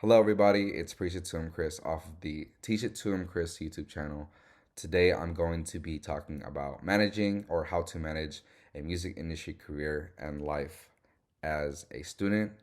Hello, everybody. It's Preach It to Him Chris off of the Teach It to Him Chris YouTube channel. Today, I'm going to be talking about managing or how to manage a music industry career and life as a student,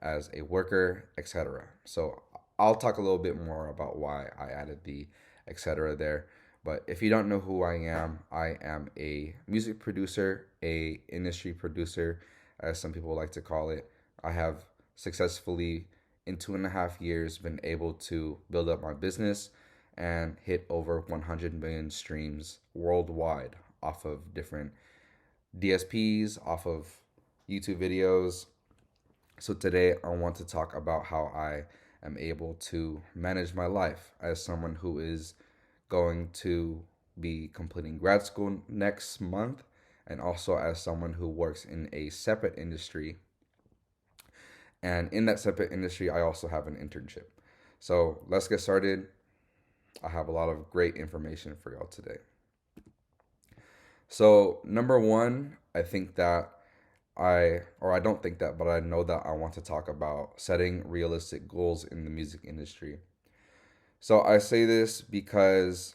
as a worker, etc. So, I'll talk a little bit more about why I added the etc. there. But if you don't know who I am a music producer, a industry producer, as some people like to call it. I have successfully in 2.5 years been able to build up my business and hit over 100 million streams worldwide off of different DSPs, off of YouTube videos. So today I want to talk about how I am able to manage my life as someone who is going to be completing grad school next month, and also as someone who works in a separate industry. And in that separate industry, I also have an internship. So let's get started. I have a lot of great information for y'all today. So, number one, I think that or I don't think that, but I know that I want to talk about setting realistic goals in the music industry. So I say this because,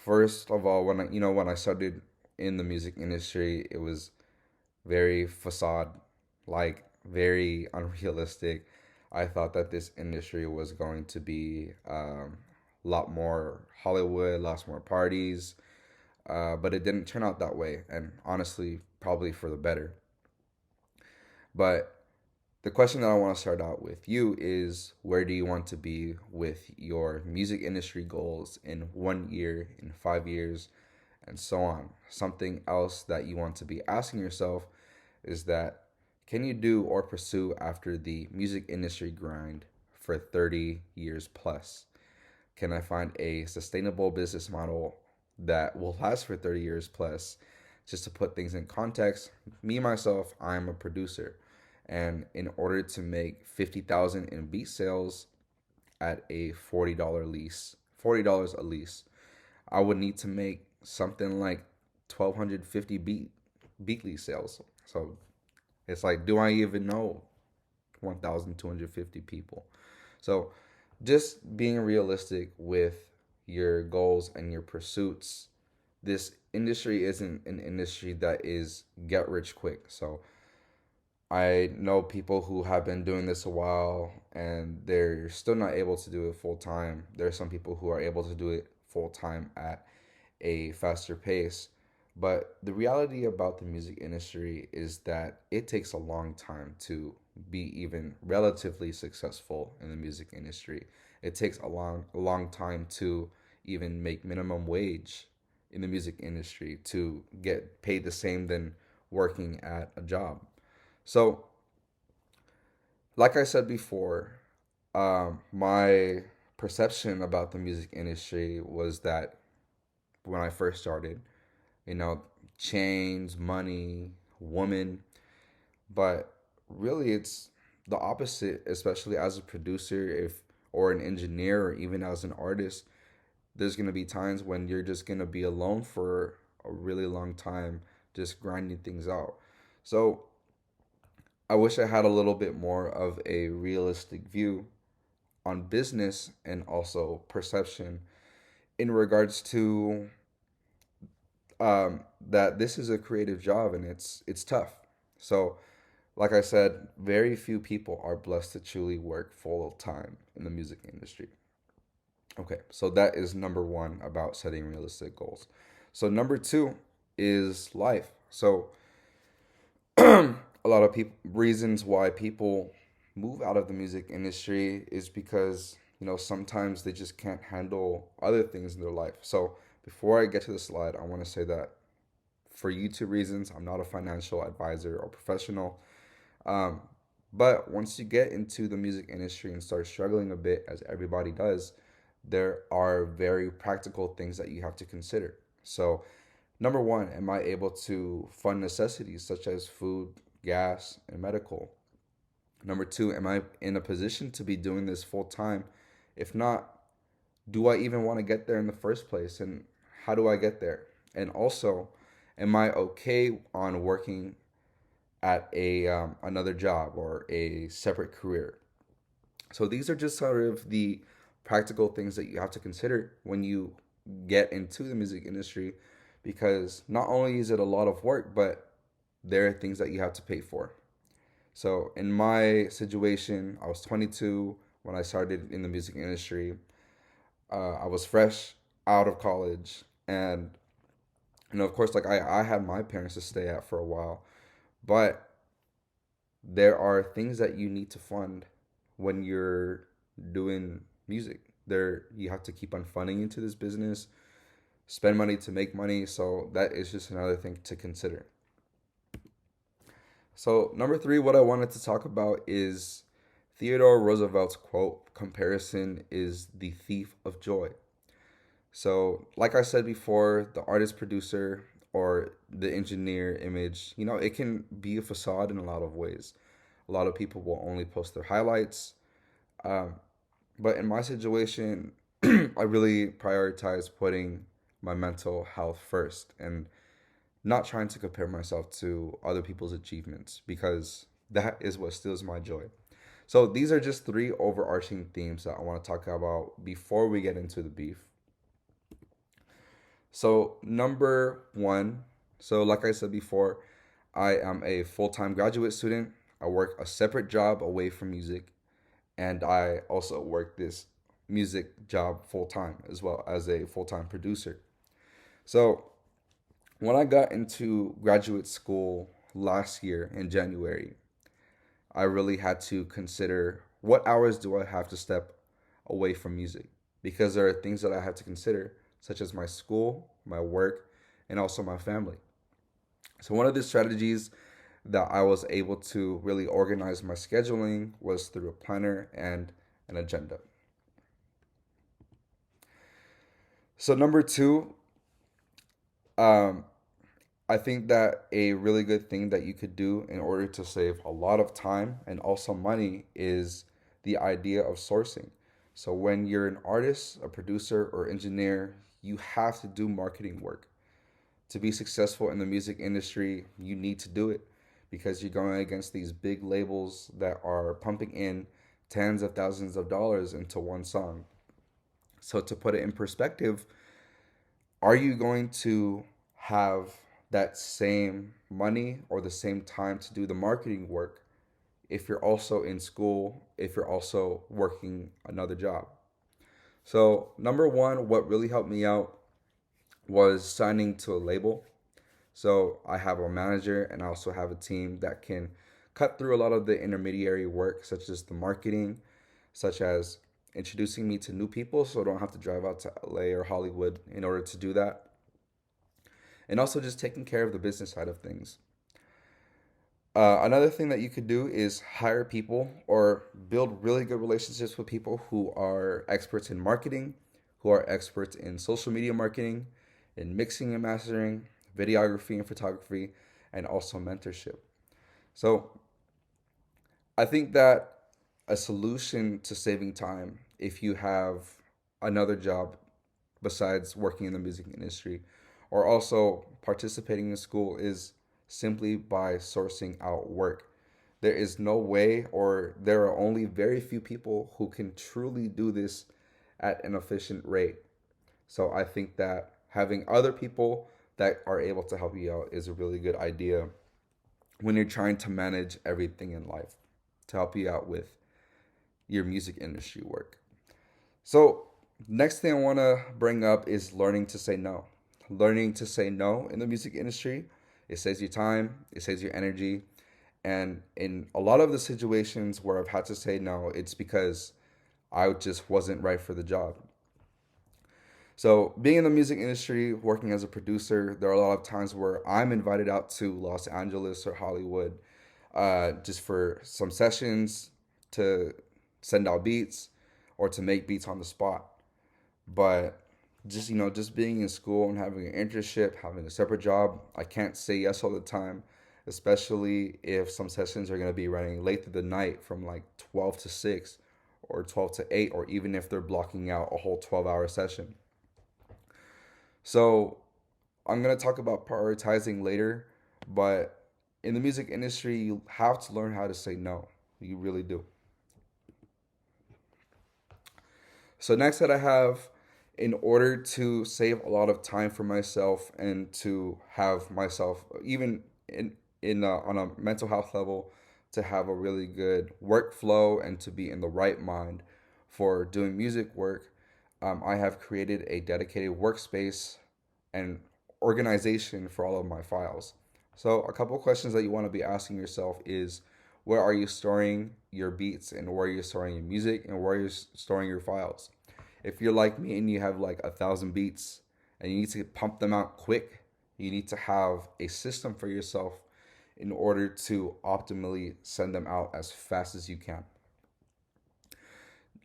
first of all, when I started in the music industry, it was very facade, like very unrealistic. I thought that this industry was going to be a lot more Hollywood, lots more parties, but it didn't turn out that way, and honestly, probably for the better. But the question that I want to start out with you is, where do you want to be with your music industry goals in 1 year, in 5 years, and so on? Something else that you want to be asking yourself is that, can you do or pursue after the music industry grind for 30 years plus? Can I find a sustainable business model that will last for 30 years plus? Just to put things in context, me myself, I'm a producer. And in order to make 50,000 in beat sales at a $40 lease, $40 a lease, I would need to make something like 1,250 beatly sales. So it's like, do I even know 1,250 people? So just being realistic with your goals and your pursuits. This industry isn't an industry that is get rich quick. So I know people who have been doing this a while and they're still not able to do it full time. There are some people who are able to do it full time at a faster pace. But the reality about the music industry is that it takes a long time to be even relatively successful in the music industry. It takes a long time to even make minimum wage in the music industry to get paid the same than working at a job. So, like I said before, my perception about the music industry was that when I first started, you know, chains, money, woman, but really it's the opposite, especially as a producer, if or an engineer, or even as an artist. There's going to be times when you're just going to be alone for a really long time, just grinding things out. So I wish I had a little bit more of a realistic view on business and also perception in regards to that this is a creative job and it's tough. So, like I said, very few people are blessed to truly work full time in the music industry. Okay, so that is number one about setting realistic goals. So number two is life. So a lot of people reasons why people move out of the music industry is because sometimes they just can't handle other things in their life. So before I get to the slide, I want to say that for YouTube reasons, I'm not a financial advisor or professional. Um, but once you get into the music industry and start struggling a bit, as everybody does, there are very practical things that you have to consider. So, number one, am I able to fund necessities such as food, gas, and medical? Number two, am I in a position to be doing this full time? If not, do I even want to get there in the first place? And how do I get there? And also, am I okay on working at a another job or a separate career? So these are just sort of the practical things that you have to consider when you get into the music industry, because not only is it a lot of work, but there are things that you have to pay for. So in my situation, I was 22 when I started in the music industry. I was fresh out of college, and of course, like I had my parents to stay at for a while, but there are things that you need to fund when you're doing music. There, you have to keep on funding into this business, spend money to make money. So that is just another thing to consider. So number three, what I wanted to talk about is Theodore Roosevelt's quote: "Comparison is the thief of joy." So, like I said before, the artist producer or the engineer image, it can be a facade in a lot of ways. A lot of people will only post their highlights. Um, but in my situation, I really prioritize putting my mental health first and not trying to compare myself to other people's achievements, because that is what steals my joy. So these are just three overarching themes that I want to talk about before we get into the beef. So, number one, so like I said before, I am a full time graduate student. I work a separate job away from music, and I also work this music job full time as well as a full time producer. So, when I got into graduate school last year in January, I really had to consider what hours do I have to step away from music, because there are things that I have to consider, such as my school, my work, and also my family. So, one of the strategies that I was able to really organize my scheduling was through a planner and an agenda. So, number two, um, I think that a really good thing that you could do in order to save a lot of time and also money is the idea of sourcing. So, when you're an artist, a producer, or engineer, you have to do marketing work. To be successful in the music industry, you need to do it, because you're going against these big labels that are pumping in tens of thousands of dollars into one song. So, to put it in perspective, are you going to have that same money or the same time to do the marketing work if you're also in school, if you're also working another job? So, number one, what really helped me out was signing to a label. So, I have a manager and I also have a team that can cut through a lot of the intermediary work, such as the marketing, such as introducing me to new people so I don't have to drive out to LA or Hollywood in order to do that, and also just taking care of the business side of things. Another thing that you could do is hire people or build really good relationships with people who are experts in marketing, who are experts in social media marketing, in mixing and mastering, videography and photography, and also mentorship. So I think that a solution to saving time, if you have another job besides working in the music industry or also participating in school, is simply by sourcing out work. There is no way, or there are only very few people who can truly do this at an efficient rate. So I think that having other people that are able to help you out is a really good idea when you're trying to manage everything in life to help you out with your music industry work. So, next thing I want to bring up is learning to say no. Learning to say no in the music industry, it saves you time, it saves you energy, and in a lot of the situations where I've had to say no, it's because I just wasn't right for the job. So, being in the music industry, working as a producer, there are a lot of times where I'm invited out to Los Angeles or Hollywood just for some sessions to send out beats or to make beats on the spot. But just being in school and having an internship, having a separate job, I can't say yes all the time, especially if some sessions are going to be running late through the night from like 12 to 6 or 12 to 8, or even if they're blocking out a whole 12-hour session. So I'm going to talk about prioritizing later, but in the music industry, you have to learn how to say no. You really do. So next that I have, in order to save a lot of time for myself and to have myself even in on a mental health level, to have a really good workflow and to be in the right mind for doing music work, I have created a dedicated workspace and organization for all of my files. So a couple of questions that you want to be asking yourself is, where are you storing your beats, and where are you storing your music, and where are you storing your files? If you're like me and you have like 1,000 beats and you need to pump them out quick, you need to have a system for yourself in order to optimally send them out as fast as you can.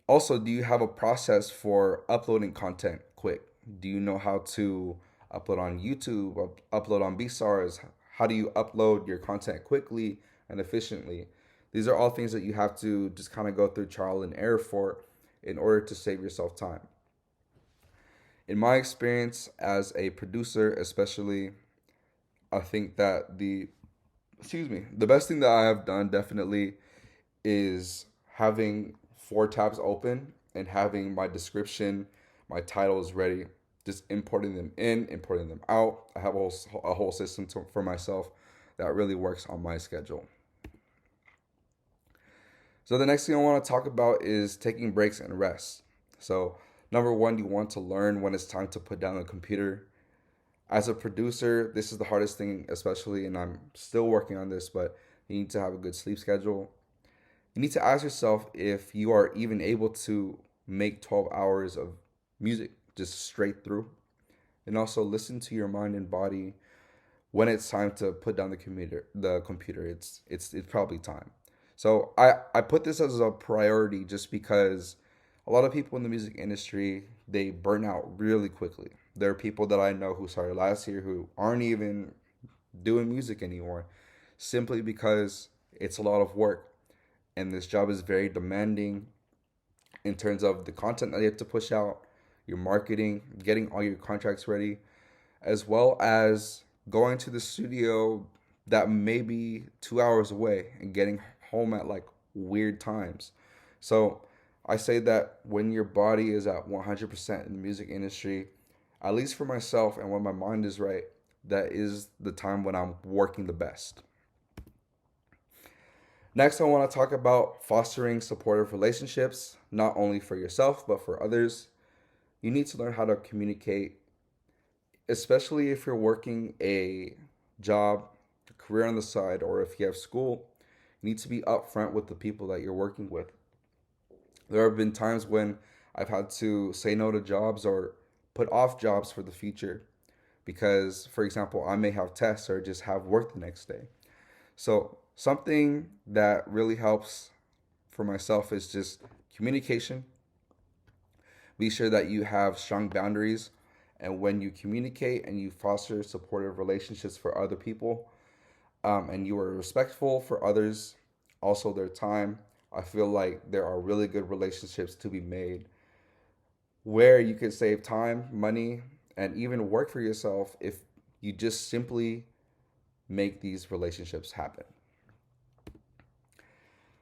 Also, do you have a process for uploading content quick? Do you know how to upload on YouTube, upload on BSARs? How do you upload your content quickly and efficiently? These are all things that you have to just kind of go through trial and error for in order to save yourself time. In my experience as a producer, especially, I think that the best thing that I have done definitely is having four tabs open and having my description, my titles ready, just importing them in, importing them out. I have a whole system for myself that really works on my schedule. So the next thing I want to talk about is taking breaks and rest. So number one, you want to learn when it's time to put down a computer. As a producer, this is the hardest thing, especially, and I'm still working on this, but you need to have a good sleep schedule. You need to ask yourself if you are even able to make 12 hours of music just straight through. And also listen to your mind and body when it's time to put down the computer. It's probably time. So I put this as a priority just because a lot of people in the music industry, they burn out really quickly. There are people that I know who started last year who aren't even doing music anymore simply because it's a lot of work, and this job is very demanding in terms of the content that you have to push out, your marketing, getting all your contracts ready, as well as going to the studio that may be 2 hours away and getting home at like weird times. So I say that when your body is at 100% in the music industry, at least for myself and when my mind is right, that is the time when I'm working the best. Next, I want to talk about fostering supportive relationships, not only for yourself, but for others. You need to learn how to communicate, especially if you're working a job, a career on the side, or if you have school. You need to be upfront with the people that you're working with. There have been times when I've had to say no to jobs or put off jobs for the future because, for example, I may have tests or just have work the next day. So, something that really helps for myself is just communication. Be sure that you have strong boundaries. And when you communicate and you foster supportive relationships for other people, and you are respectful for others, also their time, I feel like there are really good relationships to be made where you could save time, money, and even work for yourself if you just simply make these relationships happen.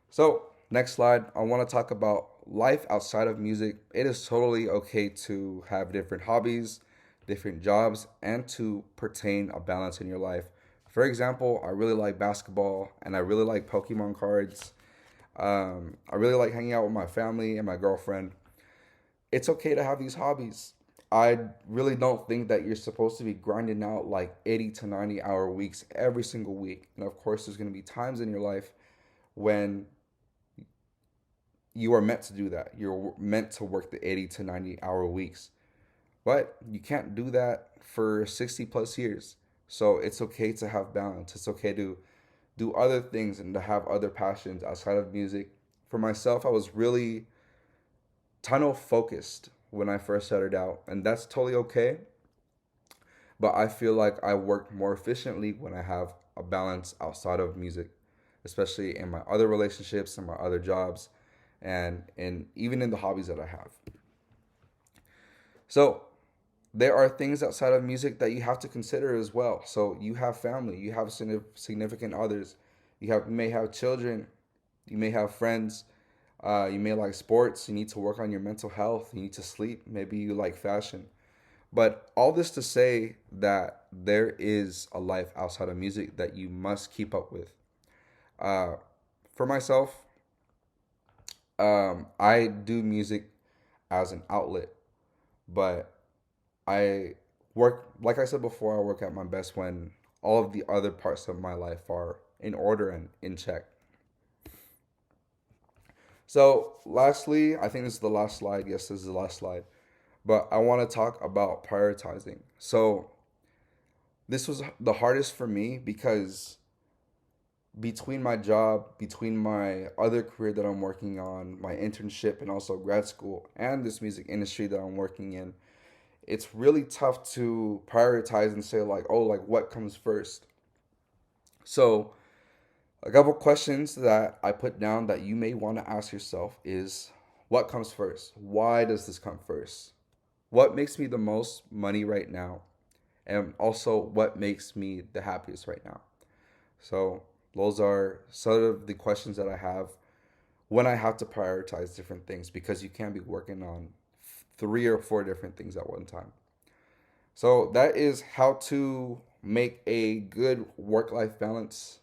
So, next slide, I want to talk about life outside of music. It is totally okay to have different hobbies, different jobs, and to pertain a balance in your life. For example, I really like basketball and I really like Pokemon cards. I really like hanging out with my family and my girlfriend. It's okay to have these hobbies. I really don't think that you're supposed to be grinding out like 80 to 90 hour weeks every single week. And of course, there's going to be times in your life when you are meant to do that. You're meant to work the 80 to 90 hour weeks. But you can't do that for 60 plus years. So it's okay to have balance. It's okay to do other things and to have other passions outside of music. For myself, I was really tunnel focused when I first started out, and that's totally okay. But I feel like I work more efficiently when I have a balance outside of music, especially in my other relationships and my other jobs, and even in the hobbies that I have. So there are things outside of music that you have to consider as well. So you have family, you have significant others, you may have children, you may have friends. You may like sports. You need to work on your mental health. You need to sleep. Maybe you like fashion. But all this to say that there is a life outside of music that you must keep up with. Uh, for myself, I do music as an outlet, but I work, like I said before, I work at my best when all of the other parts of my life are in order and in check. So, lastly, I think this is the last slide. Yes, this is the last slide. But I want to talk about prioritizing. So, this was the hardest for me because between my job, between my other career that I'm working on, my internship, and also grad school, and this music industry that I'm working in, it's really tough to prioritize and say, like, oh, like, what comes first? So, a couple questions that I put down that you may want to ask yourself is what comes first? Why does this come first? What makes me the most money right now? And also, what makes me the happiest right now? So, those are sort of the questions that I have when I have to prioritize different things because you can't be working on three or four different things at one time. So, that is how to make a good work life balance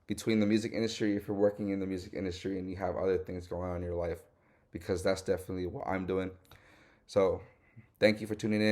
between the music industry if you're working in the music industry and you have other things going on in your life because that's definitely what I'm doing. So, thank you for tuning in.